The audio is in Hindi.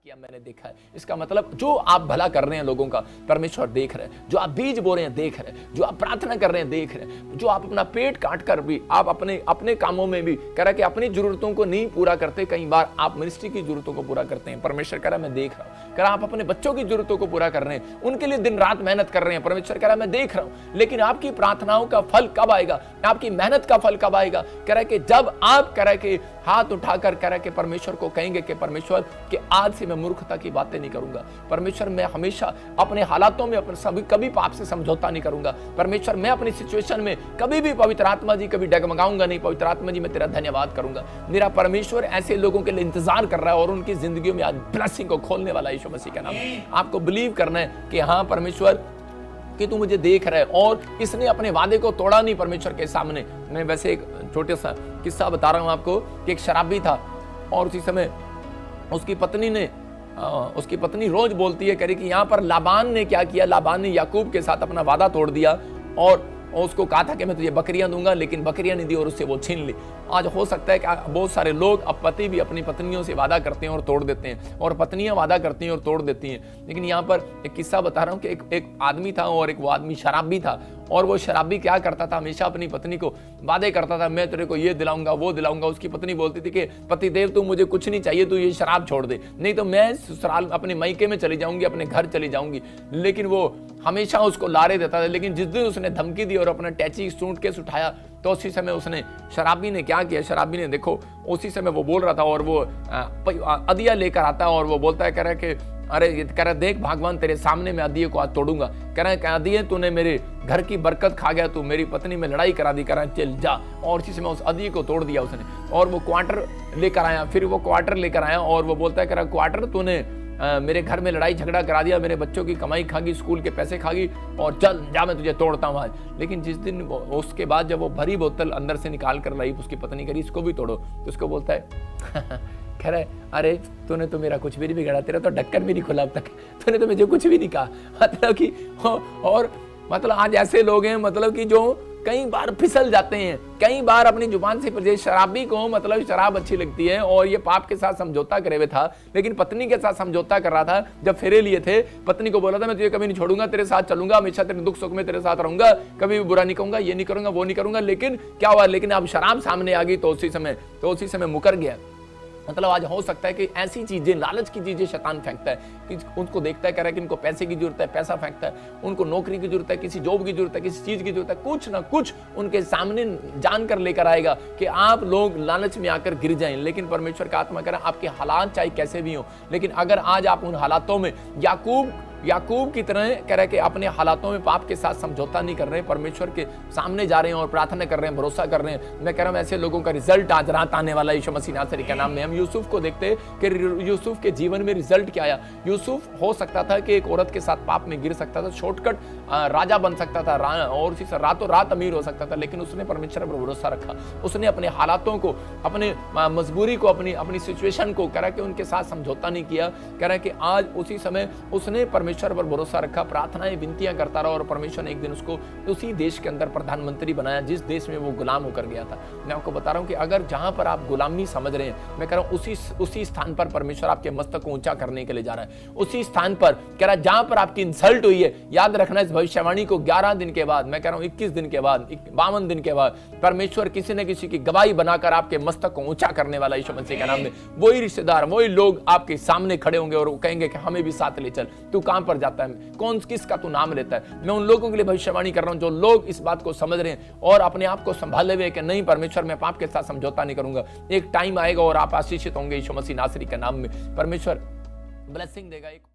किया मैंने देखा है। इसका मतलब जो आप भला कर रहे हैं लोगों का, परमेश्वर देख रहे हैं। जो आप बीज बो रहे हैं देख रहे हैं। जो आप प्रार्थना कर रहे हैं देख रहे हैं। जो आप अपना पेट काट कर भी आप अपने कामों में भी कह रहा है कि अपनी जरूरतों को नहीं पूरा करते, कई बार आप मिनिस्ट्री की जरूरतों को पूरा करते हैं। परमेश्वर कह रहा है मैं देख रहा हूं। कह रहा आप अपने बच्चों की जरूरतों को पूरा कर रहे हैं, उनके लिए दिन रात मेहनत कर रहे हैं। परमेश्वर कह रहा है मैं देख रहा हूं। लेकिन आपकी प्रार्थनाओं का फल कब आएगा? आपकी मेहनत का फल कब आएगा? कह रहा है कि जब आप कह रहा है कि हाथ उठाकर कह रहा है कि परमेश्वर को कहेंगे कि परमेश्वर कि आज से मैं मूर्खता की बातें नहीं करूंगा। परमेश्वर मैं हमेशा अपने हालातों में कभी पाप से समझौता नहीं करूंगा। परमेश्वर मैं अपनी सिचुएशन में कभी भी पवित्र आत्मा जी कभी डगमगाऊंगा नहीं। पवित्र आत्मा जी मैं तेरा धन्यवाद करूंगा। मेरा परमेश्वर ऐसे लोगों के लिए इंतजार कर रहा है और उनकी जिंदगियों में आज ब्लेसिंग को खोलने वाला यीशु मसीह का नाम। आपको बिलीव करना है कि हाँ परमेश्वर कि तू मुझे देख रहा है और इसने अपने वादे को तोड़ा नहीं परमेश्वर के सामने। मैं वैसे एक छोटा सा किस्सा बता रहा हूं आपको कि एक शराबी था और उसी समय उसकी पत्नी रोज बोलती है, कह रही कि यहाँ पर लाबान ने क्या किया। लाबान ने याकूब के साथ अपना वादा तोड़ दिया और उसको कहा था कि मैं तुझे बकरियां दूंगा, लेकिन बकरियां नहीं दी और उससे वो छीन ली। आज हो सकता है कि बहुत सारे लोग अब पति भी अपनी पत्नियों से वादा करते हैं और तोड़ देते हैं और पत्नियां वादा करती हैं और तोड़ देती हैं। लेकिन यहाँ पर एक किस्सा बता रहा हूँ कि एक आदमी था और एक वो आदमी शराबी था और वो शराबी क्या करता था, हमेशा अपनी पत्नी को वादे करता था मैं तेरे को ये दिलाऊंगा वो दिलाऊंगा। उसकी पत्नी बोलती थी कि पतिदेव तू मुझे कुछ नहीं चाहिए, तू ये शराब छोड़ दे, नहीं तो मैं ससुराल अपने मायके में चली जाऊंगी, अपने घर चली जाऊंगी। लेकिन वो हमेशा उसको लारे देता था। लेकिन जिस दिन उसने धमकी दी और अपना टैची सूटकेस उठाया तो उसी समय उसने शराबी ने क्या किया, शराबी ने देखो उसी समय वो बोल रहा था और वो अदिया लेकर आता है और वो बोलता है, कह रहा है कि अरे कह रहा देख भगवान तेरे सामने मैं अदिये को आज तोड़ूंगा। कह रहा है अदिये तूने मेरे घर की बरकत खा गया, तू मेरी पत्नी में लड़ाई करा दी, कह रहा है चल जा। और इसी समय उस अदिये को तोड़ दिया उसने और वो क्वार्टर लेकर आया। फिर वो क्वार्टर लेकर आया और वो बोलता है, कह रहा क्वार्टर तूने मेरे घर में लड़ाई झगड़ा करा दिया, मेरे बच्चों की कमाई खागी, स्कूल के पैसे खागी और चल जा मैं तुझे तोड़ता हूँ आज। लेकिन जिस दिन उसके बाद जब वो भरी बोतल अंदर से निकाल कर लाई उसकी पत्नी करी इसको भी तोड़ो, तो उसको बोलता है कह रहा है अरे तूने तो मेरा कुछ भी नहीं बिगाड़ा, तेरा तो ढक्कन भी नहीं खुला अब तक, तूने तो मुझे कुछ भी नहीं कहा। मतलब कि और मतलब आज ऐसे लोग हैं मतलब कि जो कई बार फिसल जाते हैं, कई बार अपनी जुबान से शराबी को मतलब शराब अच्छी लगती है और ये पाप के साथ समझौता करे हुए था, लेकिन पत्नी के साथ समझौता कर रहा था। जब फेरे लिए थे पत्नी को बोला था मैं तुझे कभी नहीं छोड़ूंगा, तेरे साथ चलूंगा, हमेशा तेरे दुख सुख में तेरे साथ रहूंगा, कभी भी बुरा नहीं कहूंगा, ये नहीं करूंगा वो नहीं करूंगा। लेकिन क्या हुआ, लेकिन अब शराब सामने आ गई तो उसी समय मुकर गया। मतलब आज हो सकता है कि ऐसी चीजें, लालच की चीजें शैतान फेंकता है कि उनको देखता है, कह रहा है कि इनको पैसे की जरूरत है, पैसा फेंकता है, उनको नौकरी की जरूरत है, किसी जॉब की जरूरत है, किसी चीज की जरूरत है, कुछ ना कुछ उनके सामने जानकर लेकर आएगा कि आप लोग लालच में आकर गिर जाएं। लेकिन परमेश्वर का आत्मा कह रहा है आपके हालात चाहे कैसे भी हो, लेकिन अगर आज आप उन हालातों में याकूब की तरह कह रहे कि अपने हालातों में पाप के साथ समझौता नहीं कर रहे हैं, परमेश्वर के सामने जा रहे हैं और प्रार्थना कर रहे हैं, भरोसा कर रहे हैं। मैं कह रहा हूं ऐसे लोगों का रिजल्ट आज रात आने वाला है यीशु मसीह नासरी के नाम में। हम यूसुफ को देखते हैं कि यूसुफ के जीवन में रिजल्ट क्या आया। यूसुफ हो सकता था कि एक औरत के साथ पाप में गिर सकता था, शॉर्टकट राजा बन सकता था और उसी से रातों रात अमीर हो सकता था, लेकिन उसने परमेश्वर पर भरोसा रखा। उसने अपने हालातों को, अपने मजबूरी को, अपनी सिचुएशन को कह रहा कि उनके साथ समझौता नहीं किया। कह रहा है कि आज उसी समय उसने परमेश्वर पर भरोसा रखा, प्रार्थनाएं विनतियां करता रहा और परमेश्वर ने एक दिन उसको उसी देश के अंदर प्रधानमंत्री बनाया जिस देश में वो गुलाम होकर गया था। मैं आपको बता रहा हूं कि अगर जहां पर आप गुलामी समझ रहे हैं, मैं कह रहा हूं उसी स्थान पर परमेश्वर आपके मस्तक को ऊंचा करने के लिए जा रहा है। उसी स्थान पर कह रहा जहां पर आपकी इंसल्ट हुई है, याद रखना इस भविष्यवाणी को 11 दिन के बाद, मैं कह रहा हूं 21 दिन के बाद, 52 दिन के बाद परमेश्वर किसी न किसी की गवाही बनाकर आपके मस्तक को ऊंचा करने वाला यीशु मसीह के नाम में। वही रिश्तेदार, वही लोग आपके सामने खड़े होंगे और कहेंगे कि हमें भी साथ ले चल, तू कहां पर जाता है, कौन किसका तू नाम लेता है। मैं उन लोगों के लिए भविष्यवाणी कर रहा हूं जो लोग इस बात को समझ रहे हैं और अपने आप को संभाले हुए कि नहीं परमेश्वर मैं पाप के साथ समझौता नहीं करूंगा। एक टाइम आएगा और आप आशीषित होंगे यीशु मसीह नासरी के नाम में। परमेश्वर ब्लेसिंग देगा।